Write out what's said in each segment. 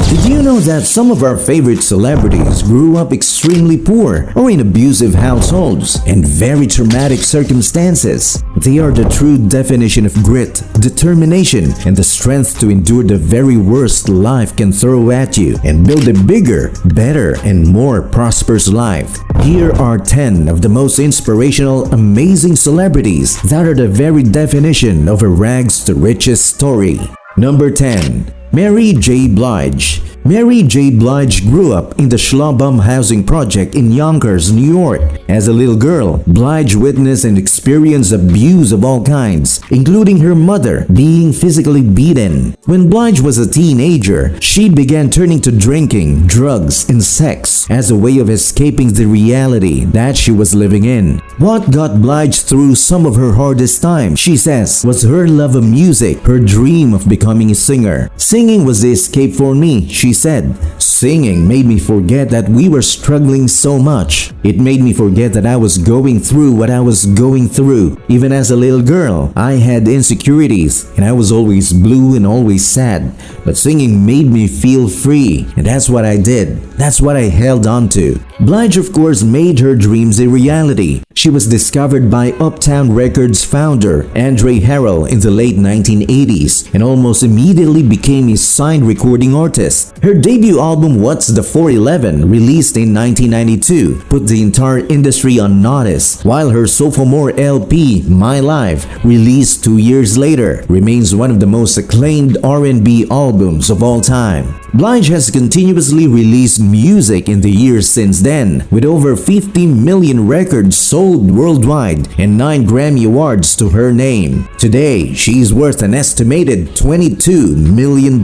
Did you know that some of our favorite celebrities grew up extremely poor or in abusive households and very traumatic circumstances? They are the true definition of grit, determination, and the strength to endure the very worst life can throw at you and build a bigger, better, and more prosperous life. Here are 10 of the most inspirational, amazing celebrities that are the very definition of a rags to riches story. Number 10. Mary J. Blige. Mary J. Blige grew up in the Schlabum housing project in Yonkers, New York. As a little girl, Blige witnessed and experienced abuse of all kinds, including her mother being physically beaten. When Blige was a teenager, she began turning to drinking, drugs, and sex as a way of escaping the reality that she was living in. What got Blige through some of her hardest times, she says, was her love of music, her dream of becoming a singer. Singing was the escape for me, she said. Singing made me forget that we were struggling so much. It made me forget that I was going through what I was going through. Even as a little girl, I had insecurities and I was always blue and always sad. But singing made me feel free, and that's what I did. That's what I held on to. Blige, of course, made her dreams a reality. She was discovered by Uptown Records founder Andre Harrell in the late 1980s and almost immediately became a signed recording artist. Her debut album What's the 411, released in 1992, put the entire industry on notice, while her sophomore LP, My Life, released 2 years later, remains one of the most acclaimed R&B albums of all time. Blige has continuously released music in the years since then, with over 50 million records sold worldwide and 9 Grammy Awards to her name. Today, she is worth an estimated $22 million.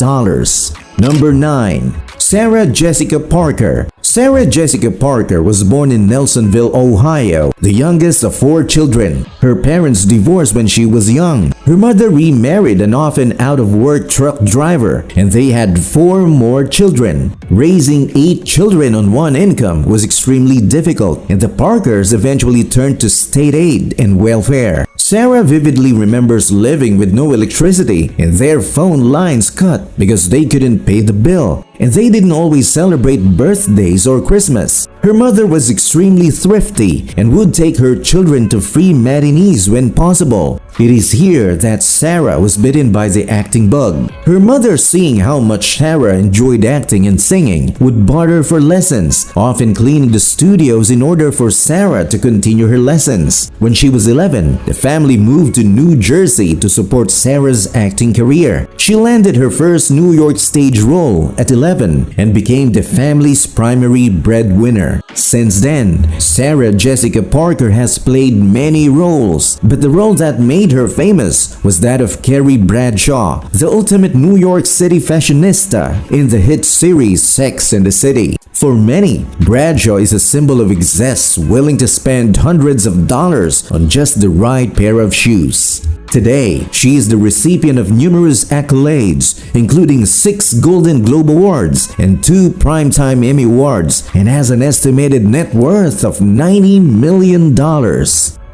Number 9. Sarah Jessica Parker. Sarah Jessica Parker was born in Nelsonville, Ohio, the youngest of 4 children. Her parents divorced when she was young. Her mother remarried an often out-of-work truck driver, and they had 4 more children. Raising 8 children on one income was extremely difficult, and the Parkers eventually turned to state aid and welfare. Sarah vividly remembers living with no electricity and their phone lines cut because they couldn't pay the bill, and they didn't always celebrate birthdays or Christmas. Her mother was extremely thrifty and would take her children to free matinees when possible. It is here that Sarah was bitten by the acting bug. Her mother, seeing how much Sarah enjoyed acting and singing, would barter for lessons, often cleaning the studios in order for Sarah to continue her lessons. When she was 11, the family moved to New Jersey to support Sarah's acting career. She landed her first New York stage role at 11 and became the family's primary breadwinner. Since then, Sarah Jessica Parker has played many roles, but the role that made her famous was that of Carrie Bradshaw, the ultimate New York City fashionista in the hit series Sex and the City. For many, Bradshaw is a symbol of excess, willing to spend hundreds of dollars on just the right pair of shoes. Today, she is the recipient of numerous accolades, including 6 Golden Globe Awards and 2 Primetime Emmy Awards, and has an estimated net worth of $90 million.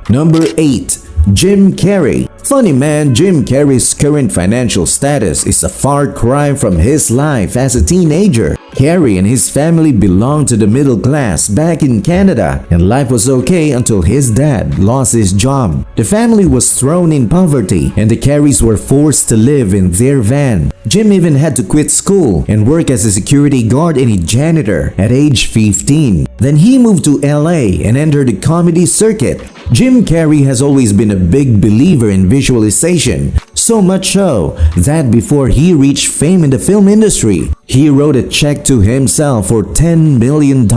Number 8. Jim Carrey. Funny man, Jim Carrey's current financial status is a far cry from his life as a teenager. Carrey and his family belonged to the middle class back in Canada, and life was okay until his dad lost his job. The family was thrown in poverty, and the Carreys were forced to live in their van. Jim even had to quit school and work as a security guard and a janitor at age 15. Then he moved to LA and entered the comedy circuit. Jim Carrey has always been a big believer in visualization, so much so that before he reached fame in the film industry, he wrote a check to himself for $10 million.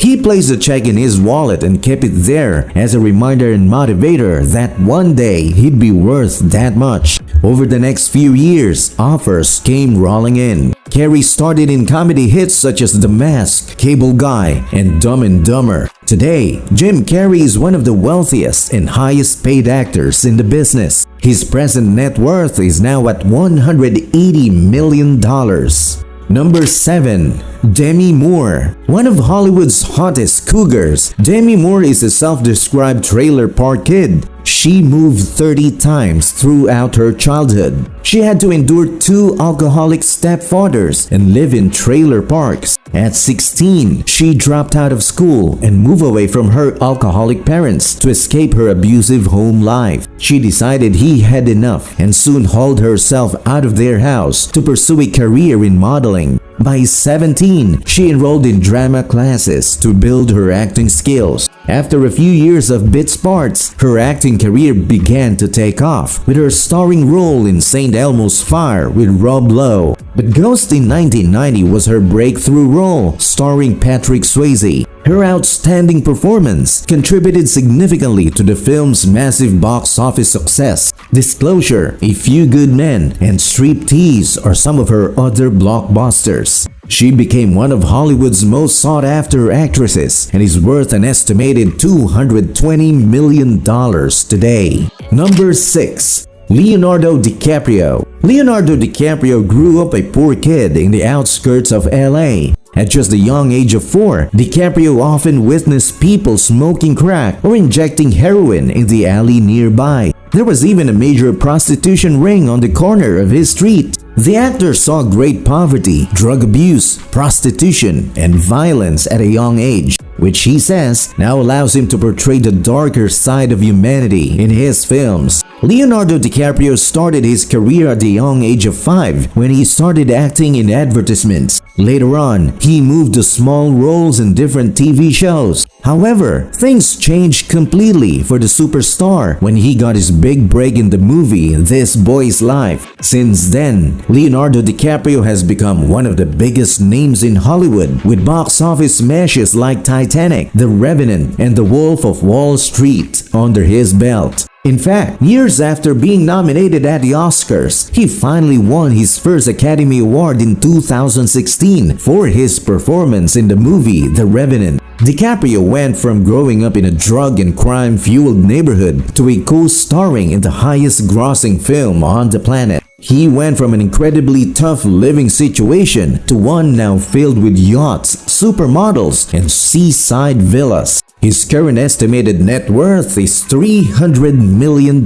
He placed the check in his wallet and kept it there as a reminder and motivator that one day he'd be worth that much. Over the next few years, offers came rolling in. Carrey started in comedy hits such as The Mask, Cable Guy, and Dumb and Dumber. Today, Jim Carrey is one of the wealthiest and highest paid actors in the business. His present net worth is now at $180 million. Number 7. Demi Moore. One of Hollywood's hottest cougars, Demi Moore is a self-described trailer park kid. She moved 30 times throughout her childhood. She had to endure 2 alcoholic stepfathers and live in trailer parks. At 16, she dropped out of school and moved away from her alcoholic parents to escape her abusive home life. She decided he had enough and soon hauled herself out of their house to pursue a career in modeling. By 17, she enrolled in drama classes to build her acting skills. After a few years of bit parts, her acting career began to take off with her starring role in St. Elmo's Fire with Rob Lowe. But Ghost in 1990 was her breakthrough role, starring Patrick Swayze. Her outstanding performance contributed significantly to the film's massive box office success. Disclosure, A Few Good Men, and Striptease are some of her other blockbusters. She became one of Hollywood's most sought-after actresses and is worth an estimated $220 million today. Number 6. Leonardo DiCaprio. Leonardo DiCaprio grew up a poor kid in the outskirts of LA. At just the young age of 4, DiCaprio often witnessed people smoking crack or injecting heroin in the alley nearby. There was even a major prostitution ring on the corner of his street. The actor saw great poverty, drug abuse, prostitution, and violence at a young age, which he says now allows him to portray the darker side of humanity in his films. Leonardo DiCaprio started his career at the young age of 5 when he started acting in advertisements. Later on, he moved to small roles in different TV shows. However, things changed completely for the superstar when he got his big break in the movie This Boy's Life. Since then, Leonardo DiCaprio has become one of the biggest names in Hollywood with box office smashes like Titanic, The Revenant, and The Wolf of Wall Street under his belt. In fact, years after being nominated at the Oscars, he finally won his first Academy Award in 2016 for his performance in the movie The Revenant. DiCaprio went from growing up in a drug and crime-fueled neighborhood to a co-starring in the highest-grossing film on the planet. He went from an incredibly tough living situation to one now filled with yachts, supermodels, and seaside villas. His current estimated net worth is $300 million.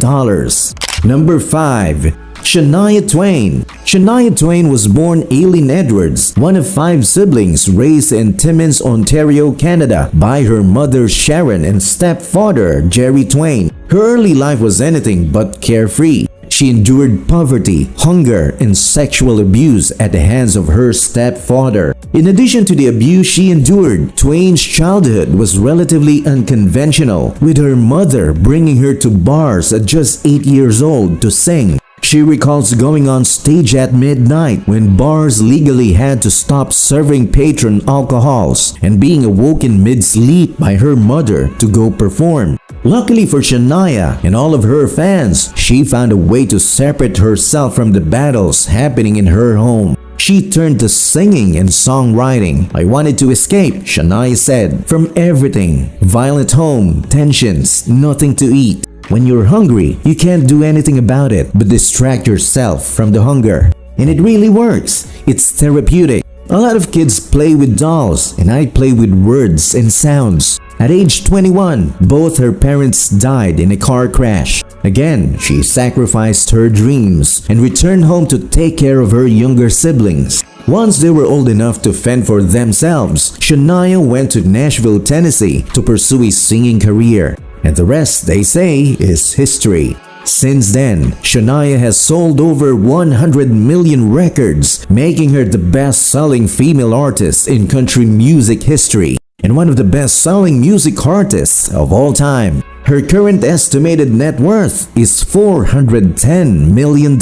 Number 5. Shania Twain. Shania Twain was born Aileen Edwards, one of 5 siblings raised in Timmins, Ontario, Canada by her mother Sharon and stepfather Jerry Twain. Her early life was anything but carefree. She endured poverty, hunger, and sexual abuse at the hands of her stepfather. In addition to the abuse she endured, Twain's childhood was relatively unconventional, with her mother bringing her to bars at just 8 years old to sing. She recalls going on stage at midnight when bars legally had to stop serving patron alcohols and being awoken mid-sleep by her mother to go perform. Luckily for Shania and all of her fans, she found a way to separate herself from the battles happening in her home. She turned to singing and songwriting. "I wanted to escape," Shania said, "from everything. Violent home, tensions, nothing to eat. When you're hungry, you can't do anything about it but distract yourself from the hunger. And it really works. It's therapeutic. A lot of kids play with dolls, and I play with words and sounds." At age 21, both her parents died in a car crash. Again, she sacrificed her dreams and returned home to take care of her younger siblings. Once they were old enough to fend for themselves, Shania went to Nashville, Tennessee to pursue a singing career. And the rest, they say, is history. Since then, Shania has sold over 100 million records, making her the best-selling female artist in country music history and one of the best-selling music artists of all time. Her current estimated net worth is $410 million.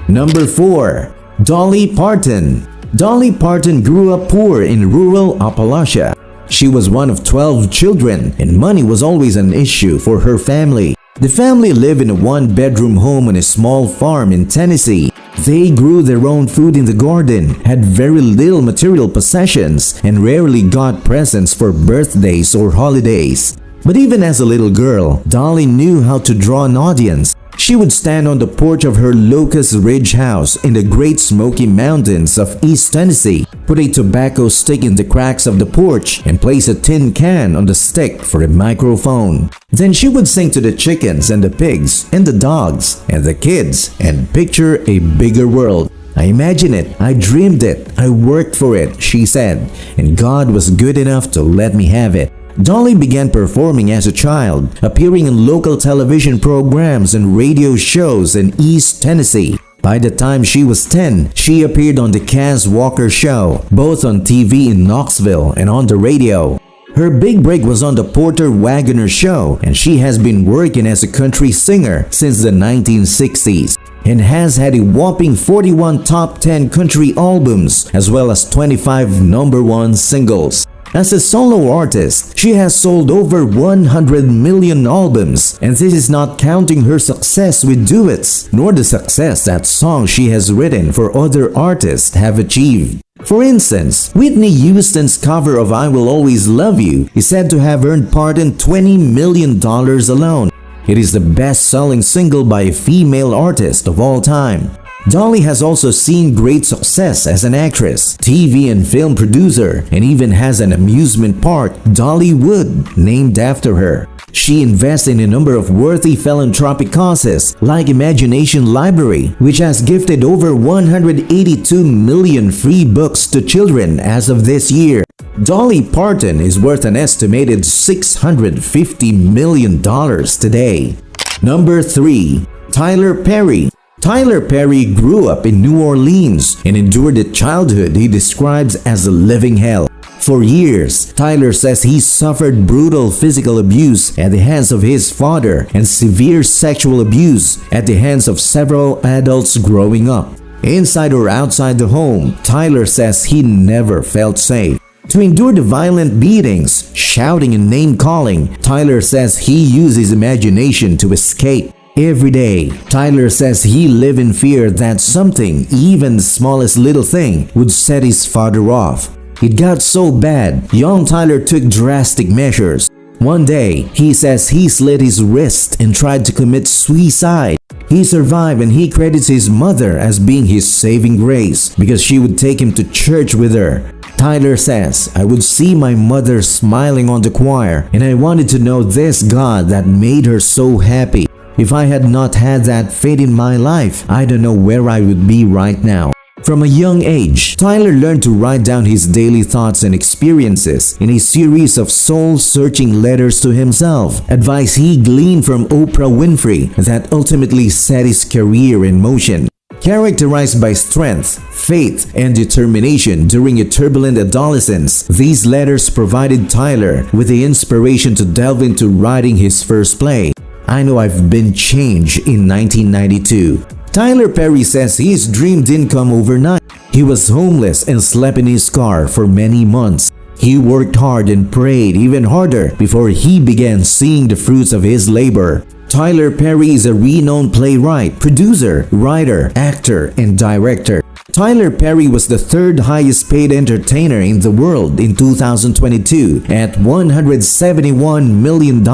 Number 4. Dolly Parton. Dolly Parton grew up poor in rural Appalachia. She was one of 12 children, and money was always an issue for her family. The family lived in a one-bedroom home on a small farm in Tennessee. They grew their own food in the garden, had very little material possessions, and rarely got presents for birthdays or holidays. But even as a little girl, Dolly knew how to draw an audience. She would stand on the porch of her Locust Ridge house in the Great Smoky Mountains of East Tennessee, put a tobacco stick in the cracks of the porch, and place a tin can on the stick for a microphone. Then she would sing to the chickens and the pigs and the dogs and the kids and picture a bigger world. I imagined it, I dreamed it, I worked for it, she said, and God was good enough to let me have it. Dolly began performing as a child, appearing in local television programs and radio shows in East Tennessee. By the time she was 10, she appeared on the Kaz Walker Show, both on TV in Knoxville and on the radio. Her big break was on the Porter Wagoner Show, and she has been working as a country singer since the 1960s and has had a whopping 41 top 10 country albums as well as 25 number 1 singles. As a solo artist, she has sold over 100 million albums, and this is not counting her success with duets, nor the success that songs she has written for other artists have achieved. For instance, Whitney Houston's cover of I Will Always Love You is said to have earned Parton $20 million alone. It is the best-selling single by a female artist of all time. Dolly has also seen great success as an actress, TV and film producer, and even has an amusement park, Dollywood, named after her. She invests in a number of worthy philanthropic causes like Imagination Library, which has gifted over 182 million free books to children as of this year. Dolly Parton is worth an estimated $650 million today. Number 3. Tyler Perry. Tyler Perry grew up in New Orleans and endured a childhood he describes as a living hell. For years, Tyler says he suffered brutal physical abuse at the hands of his father and severe sexual abuse at the hands of several adults growing up. Inside or outside the home, Tyler says he never felt safe. To endure the violent beatings, shouting and name-calling, Tyler says he used his imagination to escape. Every day, Tyler says he lived in fear that something, even the smallest little thing, would set his father off. It got so bad, young Tyler took drastic measures. One day, he says he slit his wrist and tried to commit suicide. He survived, and he credits his mother as being his saving grace because she would take him to church with her. Tyler says, I would see my mother smiling on the choir, and I wanted to know this God that made her so happy. If I had not had that faith in my life, I don't know where I would be right now. From a young age, Tyler learned to write down his daily thoughts and experiences in a series of soul-searching letters to himself, advice he gleaned from Oprah Winfrey that ultimately set his career in motion. Characterized by strength, faith, and determination during a turbulent adolescence, these letters provided Tyler with the inspiration to delve into writing his first play, I Know I've Been Changed, in 1992. Tyler Perry says his dream didn't come overnight. He was homeless and slept in his car for many months. He worked hard and prayed even harder before he began seeing the fruits of his labor. Tyler Perry is a renowned playwright, producer, writer, actor, and director. Tyler Perry was the third highest paid entertainer in the world in 2022 at $171 million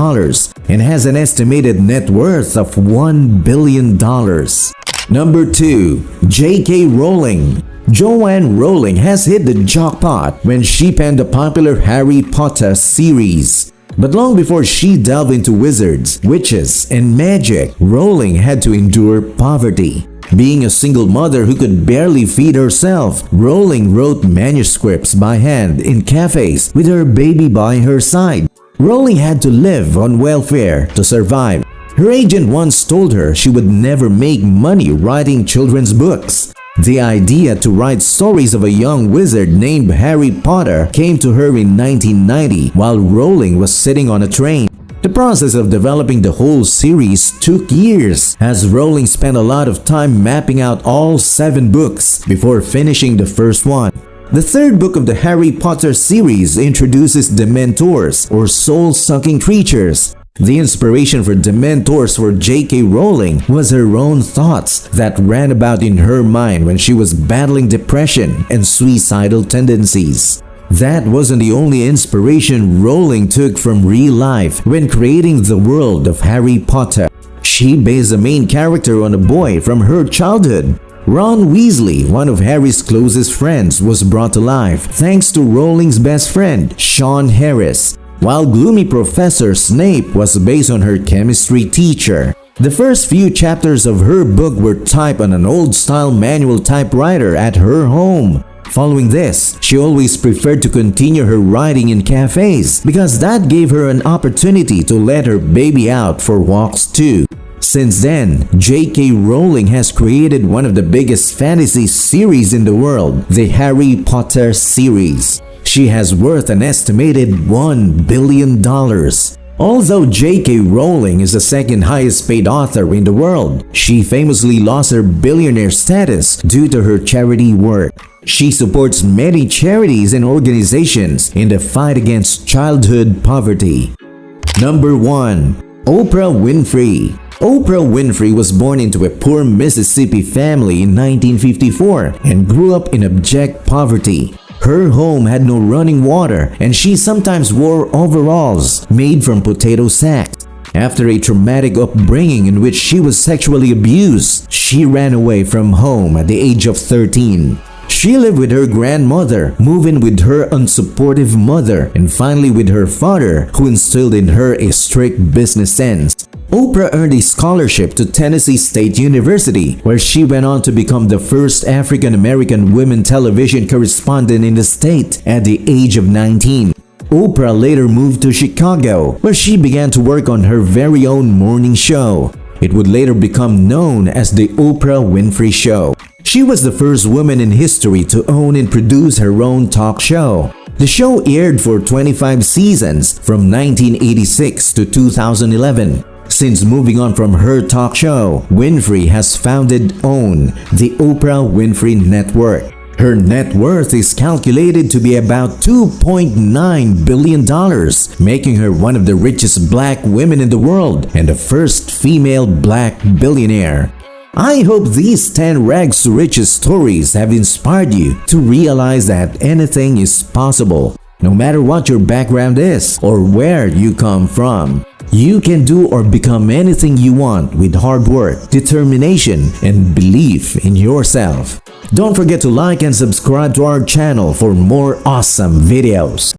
and has an estimated net worth of $1 billion. Number 2. J.K. Rowling. Joanne Rowling has hit the jackpot when she penned the popular Harry Potter series. But long before she delved into wizards, witches, and magic, Rowling had to endure poverty. Being a single mother who could barely feed herself, Rowling wrote manuscripts by hand in cafes with her baby by her side. Rowling had to live on welfare to survive. Her agent once told her she would never make money writing children's books. The idea to write stories of a young wizard named Harry Potter came to her in 1990 while Rowling was sitting on a train. The process of developing the whole series took years, as Rowling spent a lot of time mapping out all 7 books before finishing the first one. The third book of the Harry Potter series introduces Dementors, or soul-sucking creatures. The inspiration for Dementors for J.K. Rowling was her own thoughts that ran about in her mind when she was battling depression and suicidal tendencies. That wasn't the only inspiration Rowling took from real life when creating the world of Harry Potter. She based the main character on a boy from her childhood. Ron Weasley, one of Harry's closest friends, was brought to life thanks to Rowling's best friend, Sean Harris, while gloomy Professor Snape was based on her chemistry teacher. The first few chapters of her book were typed on an old-style manual typewriter at her home. Following this, she always preferred to continue her writing in cafes because that gave her an opportunity to let her baby out for walks too. Since then, J.K. Rowling has created one of the biggest fantasy series in the world, the Harry Potter series. She has worth an estimated $1 billion. Although J.K. Rowling is the second highest paid author in the world, she famously lost her billionaire status due to her charity work. She supports many charities and organizations in the fight against childhood poverty. Number 1. Oprah Winfrey. Oprah Winfrey was born into a poor Mississippi family in 1954 and grew up in abject poverty. Her home had no running water and she sometimes wore overalls made from potato sacks. After a traumatic upbringing in which she was sexually abused, she ran away from home at the age of 13. She lived with her grandmother, moving with her unsupportive mother, and finally with her father, who instilled in her a strict business sense. Oprah earned a scholarship to Tennessee State University, where she went on to become the first African-American women television correspondent in the state at the age of 19. Oprah later moved to Chicago, where she began to work on her very own morning show. It would later become known as the Oprah Winfrey Show. She was the first woman in history to own and produce her own talk show. The show aired for 25 seasons from 1986 to 2011. Since moving on from her talk show, Winfrey has founded OWN, the Oprah Winfrey Network. Her net worth is calculated to be about $2.9 billion, making her one of the richest black women in the world and the first female black billionaire. I hope these 10 rags to riches stories have inspired you to realize that anything is possible. No matter what your background is or where you come from, you can do or become anything you want with hard work, determination, and belief in yourself. Don't forget to like and subscribe to our channel for more awesome videos.